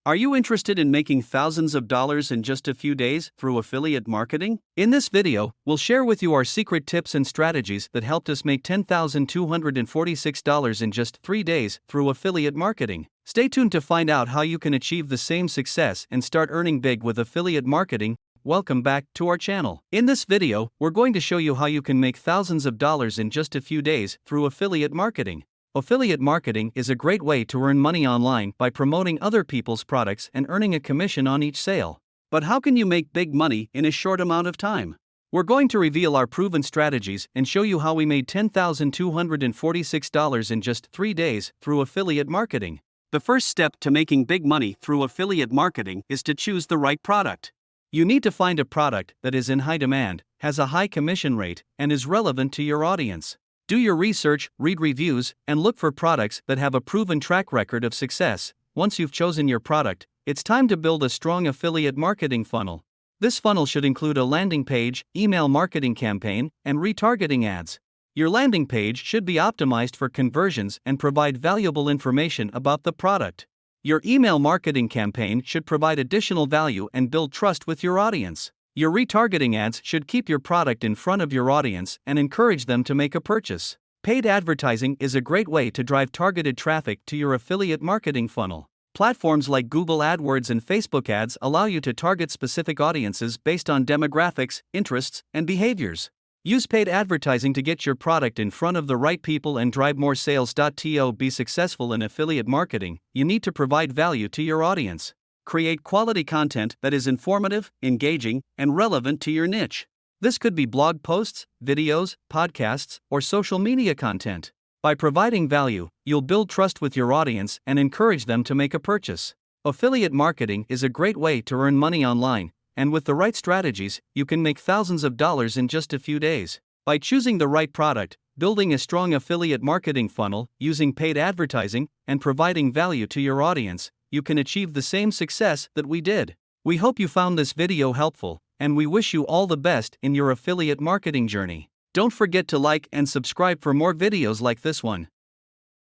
Are you interested in making thousands of dollars in just a few days through affiliate marketing? In this video, we'll share with you our secret tips and strategies that helped us make $10,246 in just 3 days through affiliate marketing. Stay tuned to find out how you can achieve the same success and start earning big with affiliate marketing. Welcome back to our channel. In this video, we're going to show you how you can make thousands of dollars in just a few days through affiliate marketing. Affiliate marketing is a great way to earn money online by promoting other people's products and earning a commission on each sale. But how can you make big money in a short amount of time? We're going to reveal our proven strategies and show you how we made $10,246 in just 3 days through affiliate marketing. The first step to making big money through affiliate marketing is to choose the right product. You need to find a product that is in high demand, has a high commission rate, and is relevant to your audience. Do your research, read reviews, and look for products that have a proven track record of success. Once you've chosen your product, it's time to build a strong affiliate marketing funnel. This funnel should include a landing page, email marketing campaign, and retargeting ads. Your landing page should be optimized for conversions and provide valuable information about the product. Your email marketing campaign should provide additional value and build trust with your audience. Your retargeting ads should keep your product in front of your audience and encourage them to make a purchase. Paid advertising is a great way to drive targeted traffic to your affiliate marketing funnel. Platforms like Google AdWords and Facebook ads allow you to target specific audiences based on demographics, interests, and behaviors. Use paid advertising to get your product in front of the right people and drive more sales. To be successful in affiliate marketing, you need to provide value to your audience. Create quality content that is informative, engaging, and relevant to your niche. This could be blog posts, videos, podcasts, or social media content. By providing value, you'll build trust with your audience and encourage them to make a purchase. Affiliate marketing is a great way to earn money online, and with the right strategies, you can make thousands of dollars in just a few days. By choosing the right product, building a strong affiliate marketing funnel, using paid advertising, and providing value to your audience, you can achieve the same success that we did. We hope you found this video helpful, and we wish you all the best in your affiliate marketing journey. Don't forget to like and subscribe for more videos like this one.